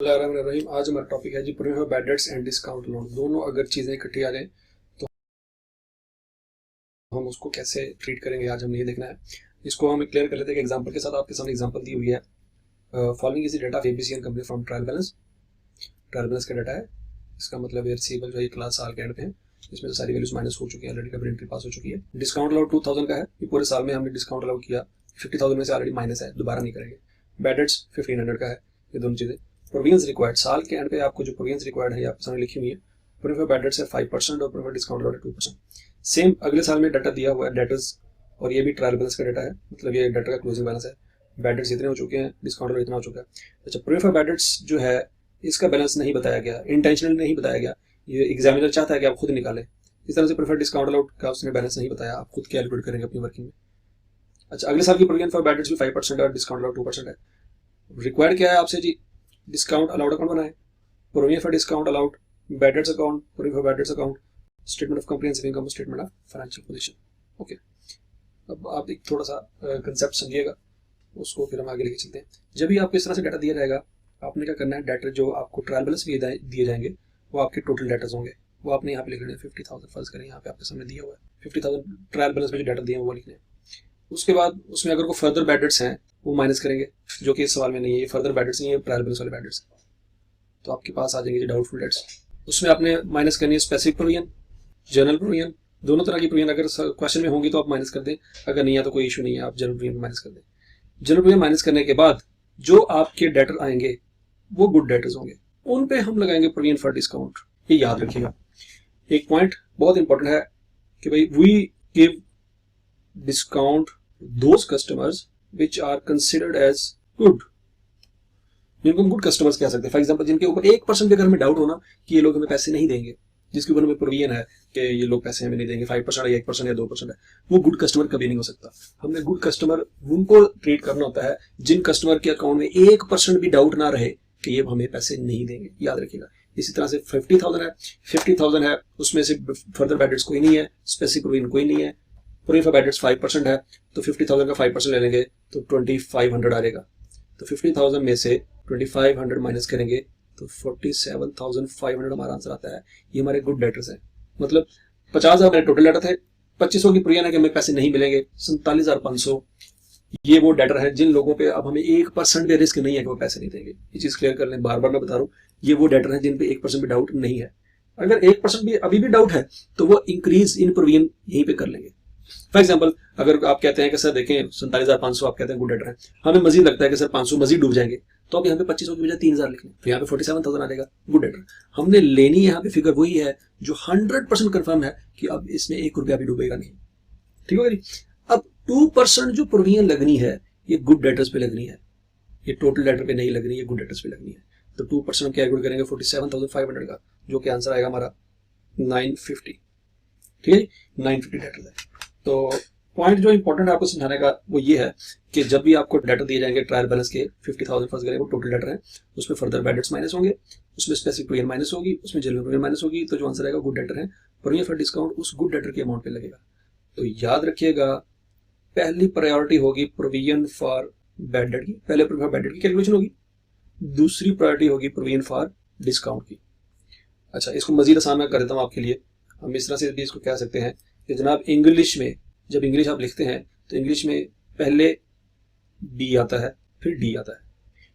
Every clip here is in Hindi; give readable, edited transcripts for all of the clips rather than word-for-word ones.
रहीम। आज हमारा टॉपिक है जी premium bad debts and discount loan. दोनों अगर चीज़ें इकट्ठी आ जाए तो हम उसको कैसे ट्रीट करेंगे, आज हमने ये देखना है। इसको हम क्लियर कर लेते हैं कि एग्जांपल के साथ। आपके सामने एग्जांपल दी हुई है। Following is the data of ABC and company from trial balance. Trial balance का डाटा है, इसका मतलब ये रिसीवेबल जो है क्लास साल के एंड पे है। इसमें तो सारी वैल्यूज माइनस हो चुकी है, ऑलरेडी एंट्री पास हो चुकी है। डिस्काउंट अलाउड 2000 का है, ये पूरे साल में हमने डिस्काउंट अलाउड किया। 50,000 में से ऑलरेडी माइनस है, दोबारा नहीं करेंगे। बैड डेट्स 1500 का है। ये दोनों चीज़ें। प्रोविजंस रिक्वायर्ड, साल के एंड पे आपको जो प्रोविजंस रिक्वायर्ड है आपके सामने लिखी हुई है। प्रीमियम बैड डेट्स है 5% और प्रीमियम डिस्काउंट अलाउड 2%। सेम अगले साल में डाटा दिया हुआ है डेटर्स, और ये भी ट्रायल बैलेंस का डाटा है, मतलब ये डाटा का क्लोजिंग बैलेंस है। बैड डेट्स इतने हो चुके हैं, डिस्काउंट अलाउड इतना हो चुका है। अच्छा, प्रीमियम बैड डेट्स जो है इसका बैलेंस नहीं बताया गया, इंटेंशनली नहीं बताया गया। ये एग्जामिनर चाहता है कि आप खुद निकालें। इस तरह से प्रीफर्ड डिस्काउंट अलाउड का उसने बैलेंस नहीं बताया, आप खुद कैलकुलेट करेंगे अपनी वर्किंग में। अच्छा, अगले साल की प्रोविजन फॉर बैड डेट्स भी 5% और डिस्काउंट अलाउड 2% है। रिक्वायर्ड क्या है आपसे जी? डिस्काउंट अलाउड अकाउंट बनाए, provision for discount allowed, bad debts account, provision for bad debts account, statement of comprehensive income, statement of financial position. Okay, अब आप एक थोड़ा सा कंसेप्ट समझिएगा, उसको फिर हम आगे लेके चलते हैं। जब भी आपको इस तरह से डाटा दिया जाएगा, आपने क्या करना है, डाटा जो आपको ट्रायल बैलेंस भी दिए जाएंगे वो आपके टोटल डाटाज होंगे, वो आपने यहाँ पे लिखने हैं। 50,000 फर्ज करें, यहाँ पे आपके सामने दिया हुआ है 50,000 ट्रायल बैलेंस में जो डाटा दिए हैं वो लिखने हैं। उसके बाद उसमें अगर कोई फर्दर बैड डेट्स हैं वो माइनस करेंगे, जो कि इस सवाल में नहीं है। ये फर्दर बैड डेट्स नहीं है, ट्रायल बैलेंस वाले बैड डेट्स। तो आपके पास आ जाएंगे डाउटफुल डेट्स, उसमें आपने माइनस करनी है स्पेसिफिक प्रोविजन, जनरल प्रोविजन। दोनों तरह की प्रोविजन अगर क्वेश्चन में होंगी तो आप माइनस कर दें, अगर नहीं है तो कोई इशू नहीं है, आप जनरल प्रोविजन माइनस कर दें। जनरल प्रोविजन माइनस करने के बाद जो आपके डेटर आएंगे वो गुड डेटर्स होंगे, उन पे हम लगाएंगे प्रोविजन फॉर डिस्काउंट। ये याद रखिएगा। एक पॉइंट बहुत इंपॉर्टेंट है कि भाई we give discount those customers which are considered as good, जिनको हम गुड कस्टमर्स कह सकते हैं। फॉर एग्जांपल, जिनके ऊपर 1% भी अगर हमें डाउट होना कि ये लोग हमें पैसे नहीं देंगे, जिसके ऊपर हमें प्रोविजन है कि ये लोग पैसे हमें नहीं देंगे, 5% या 1% या 2% है, वो गुड कस्टमर कभी नहीं हो सकता। हमने गुड कस्टमर उनको ट्रीट करना होता है जिन कस्टमर के अकाउंट में 1% भी डाउट ना रहे कि ये हमें पैसे नहीं देंगे, याद रखिएगा। इसी तरह से 50,000 है, उसमें से फर्दर बैड डेट्स कोई नहीं है, स्पेसिफिक प्रोविजन कोई नहीं है, प्रोविजन फॉर बैड डेट्स 5% है, तो 50,000 का 5% ले लेंगे तो 2500 आ जाएगा। तो 50,000 में से 2500 माइनस करेंगे तो 47,500 हमारा आंसर आता है। ये हमारे गुड डेटर्स हैं, मतलब 50,000 मेरे टोटल डेटर थे, 2500 की प्रोविजन है कि हमें पैसे नहीं मिलेंगे, 47,500 ये वो डेटर है जिन लोगों पे अब हमें 1% भी रिस्क नहीं है कि वो पैसे नहीं देंगे। ये चीज क्लियर कर लें, बार बार मैं बता रहा हूँ, ये वो डेटर है जिन पे 1% भी डाउट नहीं है। अगर 1% भी अभी भी डाउट है तो वो इंक्रीज इन प्रोविजन यहीं पे कर लेंगे। फॉर एग्जाम्पल, अगर आप कहते हैं कि सर देखें 47,500 आप कहते हैं गुड डेटर है, हमें मजीद लगता है कि सर 500 मजीद डूब जाएंगे, तो अब यहाँ पे 2500 की बजाय 3000 लिख लें, तो यहाँ पे 47,000 आ जाएगा गुड डेटर। हमने लेनी यहाँ पे फिगर वही है जो 100% कंफर्म है कि अब इसमें 1 रुपया भी डूबेगा नहीं। ठीक है जी। अब 2% जो प्रोविजन लगनी है ये गुड डेटर्स पे लगनी है, ये टोटल डेटर पे नहीं लगनी है, गुड डेटर्स पे लगनी है। तो 2% हम कैलकुलेट करेंगे 47,500 का, जो कि आंसर आएगा हमारा 950। ठीक है, 950 डेटर है। तो पॉइंट जो इंपॉर्टेंट है आपको समझाने का वो ये है कि जब भी आपको डाटा दिए जाएंगे ट्रायल बैलेंस के 50,000 फर्स्ट करेंगे, वो टोटल डाटा है, उसमें फर्दर बैड डेट्स माइनस होंगे, उसमें स्पेसिफिक प्रोविजन माइनस होगी, उसमें जनरल प्रोविजन माइनस होगी, तो जो आंसर आएगा गुड डेटर है। प्रोविजन फॉर डिस्काउंट उस गुड डेटर के अमाउंट पे लगेगा। तो याद रखिएगा, पहली प्रायोरिटी होगी प्रोविजन फॉर बैड डेट की, पहले प्रोविजन फॉर बैड डेट की कैलकुलेशन होगी, दूसरी प्रायोरिटी होगी प्रोविजन फॉर डिस्काउंट की। अच्छा, इसको मजीद आसान मैं कर देता हूँ आपके लिए। हम इस तरह से भी इसको कह सकते हैं कि जनाब इंग्लिश में जब इंग्लिश आप लिखते हैं तो इंग्लिश में पहले बी आता है फिर डी आता है।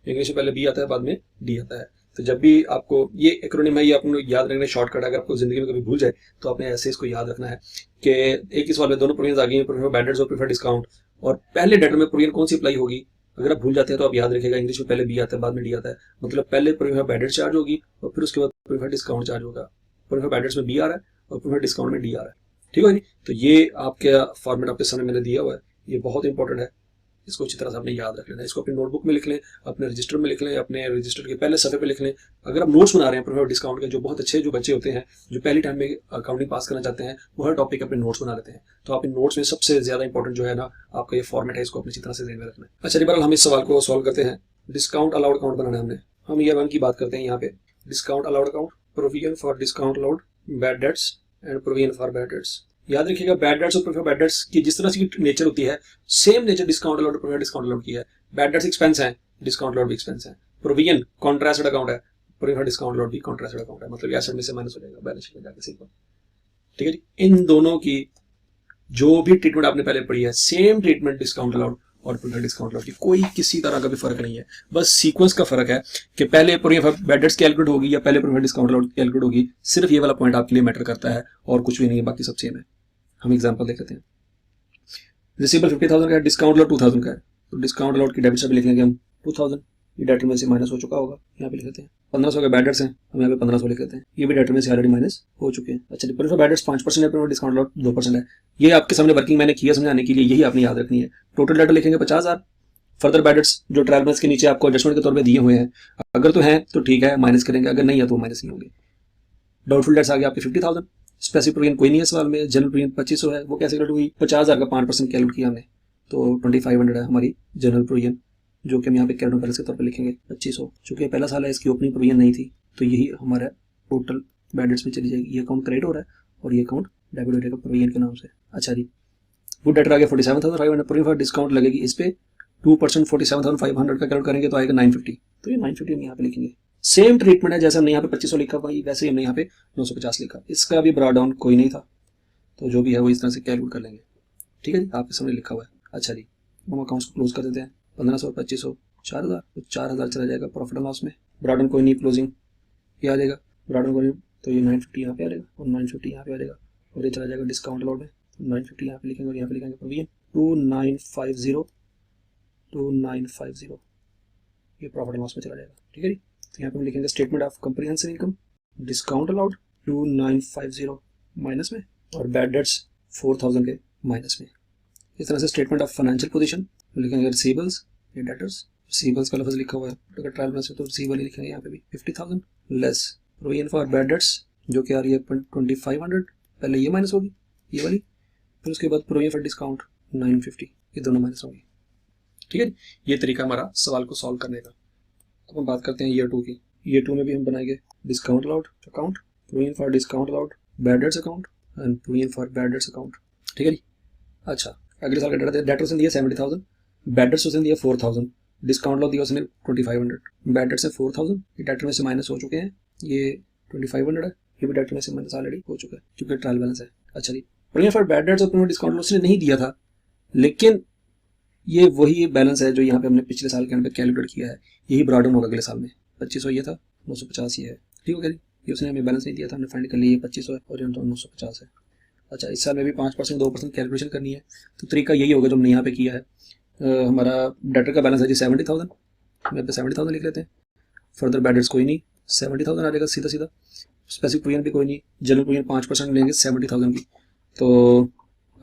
इंग्लिश में पहले बी आता है बाद में डी आता है। तो जब भी आपको ये एक्रोनिम है, ये आपको याद रखना शॉर्टकट है, अगर आपको जिंदगी में कभी भूल जाए तो आपने ऐसे इसको याद रखना है कि एक ही सवाल में दोनों प्रोविजन आ गई हैं, प्रोविजन बैड डेट्स और प्रीफर्ड डिस्काउंट, और पहले डेटर में प्रोविजन कौन सी अप्लाई होगी। अगर आप भूल जाते हैं तो आप याद रखिएगा, इंग्लिश में पहले बी आता है बाद में डी आता है, मतलब पहले प्रोविजन बैड डेट चार्ज होगी और फिर उसके बाद प्रीफर्ड डिस्काउंट चार्ज होगा। प्रोविजन बैड डेट्स में बी आ रहा है और प्रीफर्ड डिस्काउंट में डी आ रहा है। ठीक है जी। तो ये आपके फॉर्मेट आपके सामने मैंने दिया हुआ है, ये बहुत इंपॉर्टेंट है, इसको अच्छी तरह से आपने याद रख लेना है। इसको अपनी नोटबुक में लिख लें, अपने रजिस्टर में लिख लें, अपने रजिस्टर के पहले सफ़े पे लिख लें। अगर आप नोट्स बना रहे हैं प्रीफर्ड डिस्काउंट के, जो बहुत अच्छे जो बच्चे होते हैं जो पहली टाइम में अकाउंटिंग पास करना चाहते हैं, वो हर टॉपिक अपने नोट्स बना लेते हैं, तो आप इन नोट्स में सबसे ज्यादा इंपॉर्टेंट जो है ना आपका ये फॉर्मेट है, इसको अपनी अच्छी तरह से ध्यान में रखना है। अच्छा, बहरहाल हम इस सवाल को सॉल्व करते हैं। डिस्काउंट अलाउड अकाउंट बनाना है हमने, हम ईयर 1 की बात करते हैं। यहाँ पे discount allowed account, provision for discount allowed, bad debts and provision for bad debts. याद रखिएगा, बैड डेट्स और प्रीफर्ड बैड डेट्स की जिस तरह की नेचर होती है, सेम नेचर डिस्काउंट अलाउड और प्रीफर्ड डिस्काउंट अलाउड की है। बैड डेट्स एक्सपेंस है, डिस्काउंट अलाउड भी एक्सपेंस है। प्रोविजन कॉन्ट्रास्टेड अकाउंट है, प्रोविजन फॉर डिस्काउंट लॉट भी कॉन्ट्रास्टेड अकाउंट है, मतलब एसेट में से माइनस हो जाएगा बैलेंस शीट में जाके सिंपल। ठीक है जी, इन दोनों की जो भी ट्रीटमेंट आपने पहले पढ़ी है सेम ट्रीटमेंट डिस्काउंट अलाउड और प्रोविजन डिस्काउंट लॉट की, कोई किसी तरह का भी फर्क नहीं है, बस सीक्वेंस का फर्क है कि पहले provision for bad debts calculate होगी या पहले प्रोविजन डिस्काउंट अलाउड कैलकुलेट होगी, सिर्फ ये वाला पॉइंट आपके लिए मैटर करता है और कुछ भी नहीं है, बाकी सब सेम है। हम एग्जांपल देख लेते हैं। रिसीवेबल 50,000 का है, डिस्काउंट अलाउड 2,000 का है, तो डिस्काउंट अलाउड की डेबिट साइड लिख लेंगे हम 2,000, ये डेटर में से माइनस हो चुका होगा, यहाँ पे लिख लेते हैं। 1500 के बैड डेट्स हैं, हम यहाँ पे 1500 लिख लेते हैं, ये भी डेटर में से ऑलरेडी माइनस हो चुके हैं। अच्छा, प्रोविजन बैड डेट्स 5% है, डिस्काउंट अलाउड 2% है, ये आपके सामने वर्किंग मैंने किया समझाने के लिए, यही आपने याद रखनी है। टोटल डेटर लिखेंगे 50,000, फर्दर बैड डेट्स जो ट्रायल बैलेंस के नीचे आपको एडजस्टमेंट के तौर पे दिए हुए हैं, अगर तो हैं तो ठीक है माइनस करेंगे, अगर नहीं है तो माइनस नहीं होंगे। डाउटफुल डेट्स आ गए आपके 50,000, स्पेसिफिक प्रोविजन कोई नहीं है सवाल में, जनरल प्रोविजन 2500 है, वो कैसे कैलकुलेट हुई, 50,000 का 5% कैलकुलेट किया हमने, तो 2500 है हमारी जनरल प्रोविजन, जो कि हम यहाँ पे कैरेंट बैलेंस के तौर पे लिखेंगे 2500। चूंकि पहला साल है इसकी ओपनिंग प्रोविजन नहीं थी, तो यही हमारा टोटल बैड डेट्स में चली जाएगी, ये अकाउंट क्रेडिट हो रहा है और ये अकाउंट डेबिट हो जाएगा प्रोविजन के नाम से। अच्छा जी, गुड डेटर आ गया 47,500, प्रोविजन फॉर डिस्काउंट लगेगी इस पे 2%, 47,500 का कैलकुलेट करेंगे तो आएगा 950, तो ये 950 हम यहाँ पे लिखेंगे। सेम ट्रीटमेंट है जैसे हमने यहाँ पे 2500 लिखा हुआ, वैसे ही हमने यहाँ पे 950 लिखा, इसका भी ब्रॉड डाउन कोई नहीं था, तो जो भी है वो इस तरह से कैलकुलेट कर लेंगे। ठीक है जी, आपके सामने लिखा हुआ है। अच्छा जी, हम अकाउंट्स को क्लोज कर देते हैं, 1500 2500 4000, तो 4000 चला जाएगा प्रॉफिट एंड लॉस में, ब्रॉड डाउन कोई नहीं, क्लोजिंग ये आ जाएगा, ब्रॉड डाउन कोई नहीं, तो ये 950 यहाँ पे आ जाएगा और 950 यहाँ पे आ जाएगा, और ये चला जाएगा डिस्काउंट अलाउड में, 950 यहाँ पे लिखेंगे और यहाँ पे लिखेंगे प्रोविजन 2950, ये प्रॉफिट एंड लॉस में चला जाएगा। ठीक है जी, तो यहाँ पे हम लिखेंगे statement of comprehensive income, discount allowed 2950 minus में और बैड डेट्स 4000 के माइनस में। इस तरह से स्टेटमेंट ऑफ फाइनेंशियल पोजीशन लिखेंगे रिसीवेबल्स, ये डेटर्स, रिसीवेबल्स का लफ्ज लिखा हुआ है, अगर ट्रायल बैलेंस है तो रिसीवेबल ही लिखेंगे यहाँ पे भी 50,000 less provision for bad debts जो कि आ रही है 2500, पहले ये माइनस होगी ये वाली, फिर उसके बाद प्रोविजन फॉर डिस्काउंट 950, ये दोनों माइनस होंगे। ठीक है, ये तरीका हमारा सवाल को सॉल्व करने का। अब हम बात करते हैं ईयर 2 की। ईयर 2 में भी हम बनाएंगे discount allowed account, provision for discount allowed, bad debts account and provision for bad debts account. ठीक है जी, अच्छा अगले साल का डेटा उसने दिया 70,000, बैड डेट्स उसने दिया 4,000, डिस्काउंट अलाउड दिया उसने 2500, बैड डेट्स है 4,000, ये डेटर में से माइनस हो चुके हैं, ये 2500 है, ये भी डेटर में से माइनस ऑलरेडी हो चुका है क्योंकि ट्रायल बैलेंस है। अच्छा जी, प्रोविजन फॉर बैड डेट्स और प्रोविजन डिस्काउंट उसने नहीं दिया था, लेकिन ये वही बैलेंस है जो यहाँ पे हमने पिछले साल के अंदर कैलकुलेट किया है, यही ब्रॉड डाउन होगा अगले साल में। 2500 ये था, 950 ये है। ठीक हो गया जी, ये उसने हमें बैलेंस नहीं दिया था, हमने फाइंड कर लिया, ये 2500 है और ये 950 है। अच्छा, इस साल में भी 5% 2% कैलकुलेशन करनी है, तो तरीका यही होगा जो हमने यहाँ पे किया है। हमारा डेटर का बैलेंस है जी 70,000, हम यहाँ पे 70,000 लिख लेते हैं, फर्दर बैड डेट्स कोई नहीं, 70,000 आ जाएगा सीधा सीधा, स्पेसिफिक प्रोविजन भी कोई नहीं, जनरल प्रोविजन 5% लेंगे 70,000 की, तो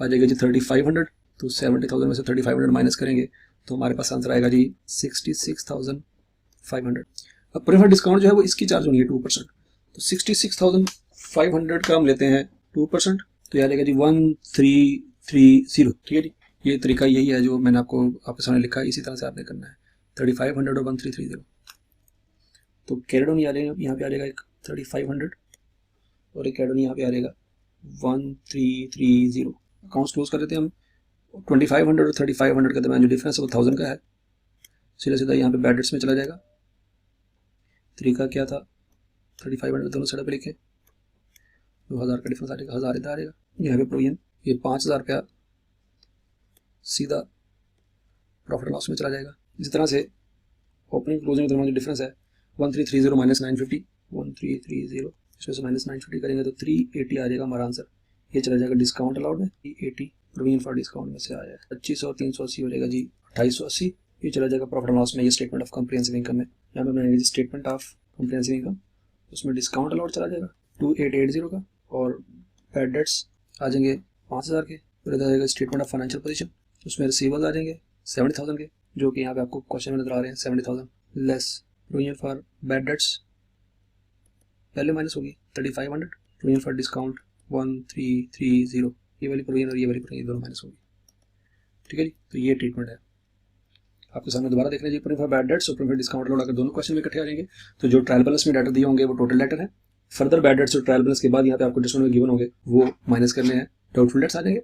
आ जाएगा जी 3500, तो 70,000 में से 3500 माइनस करेंगे तो हमारे पास आंसर आएगा जी 66,500। अब प्रोविजन डिस्काउंट जो है वो इसकी चार्ज होनी है 2%, तो 66,500 का हम लेते हैं 2%, तो यह आ जाएगा जी 1330। ठीक है जी, ये तरीका यही है जो मैंने आपके सामने लिखा है, इसी तरह से आपने करना है 3500 और 1330, तो कैरी डाउन यहाँ पे आ जाएगा एक 3500 और एक कैरी डाउन यहाँ पे आ जाएगा 1330। अकाउंट्स क्लोज कर देते हैं हम, 2500 और 3500 के दरमियान जो डिफरेंस है वो 1000 का है, सीधा सीधा यहाँ पे बैड डेट्स में चला जाएगा। तरीका क्या था, 3500 दोनों साइड पे लिखे, 2000 का डिफरेंस आ जाएगा, 1000 इधर आ जाएगा, यहाँ पे प्रोविजन ये 5000 रुपया सीधा प्रॉफिट लॉस में चला जाएगा। इसी तरह से ओपनिंग क्लोजिंग के दरमियान जो डिफरेंस है 1330 माइनस 950, 1330 इसमें से माइनस 950 करेंगे तो 380 आ जाएगा हमारा आंसर, ये चला जाएगा डिस्काउंट अलाउड में, 380 प्रोविजन फॉर डिस्काउंट में से आ जाएगा, 2500 और 380 हो जाएगा जी 2880, ये चला जाएगा प्रॉफिट एंड लॉस में, ये स्टेटमेंट ऑफ कम्प्रिहेंसिव इनकम है। यहाँ पे बनाएंगे स्टेटमेंट ऑफ कम्प्रिहेंसिव इनकम, उसमें डिस्काउंट अलाउड चला जाएगा 2880 का, और बैड डेट्स आ जाएंगे 5000 के, फिर इधर आएगा स्टेटमेंट ऑफ फाइनेंशियल पोजीशन, उसमें रिसीवेबल्स आ जाएंगे 70,000 के, जो कि यहाँ पे आपको क्वेश्चन में नजर आ रहे हैं 70,000 less provision for bad debts पहले माइनस होगी 3500, प्रोविजन फॉर डिस्काउंट 1330, ये वाली प्रोविजन और ये वाली प्रोविजन दोनों माइनस होगी। ठीक है जी, तो ये ट्रीटमेंट है आपके सामने दोबारा देख लीजिए, प्रोविजन फॉर बैड डेट्स और प्रोविजन फॉर डिस्काउंट अलाउड अगर दोनों क्वेश्चन में इकट्ठे आ जाएंगे तो जो ट्रायल बैलेंस में डाटा दिए होंगे वो टोटल डेटर है, फर्दर बैड डेट्स और ट्रायल बैलेंस के बाद यहाँ पे आपको डिस्काउंट गिवन होंगे वो माइनस करने हैं, डाउटफुल डेट्स आ जाएंगे,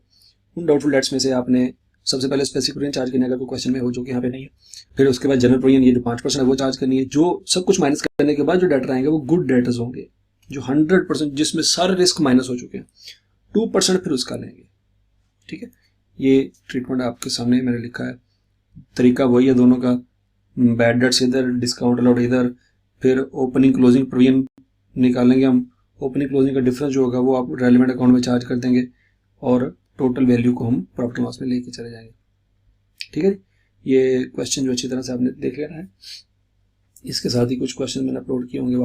उन डाउटफुल डेट्स में से आपने सबसे पहले स्पेसिफिक प्रोविजन चार्ज करनी है अगर कोई क्वेश्चन में हो, जो कि यहाँ पे नहीं है। फिर उसके बाद जनरल प्रोविजन, ये जो 5% है वो चार्ज करनी है। जो सब कुछ माइनस करने के बाद जो डेटर आएंगे वो गुड डेटर्स होंगे, जो 100% जिसमें सारे रिस्क माइनस हो चुके हैं। 2% फिर उसका लेंगे, ठीक है। ये ट्रीटमेंट आपके सामने मैंने लिखा है, तरीका वही है दोनों का। बैड डेट्स इधर, डिस्काउंट अलाउड इधर, फिर ओपनिंग क्लोजिंग प्रोविजन निकालेंगे हम। ओपनिंग क्लोजिंग का डिफरेंस जो होगा वो आप रेलिवेंट अकाउंट में चार्ज कर देंगे और टोटल वैल्यू को हम प्रॉफिट लॉस में लेके चले जाएंगे, ठीक है। ये क्वेश्चन जो अच्छी तरह से आपने देख लेना है। इसके साथ ही कुछ क्वेश्चन मैंने अपलोड किए होंगे।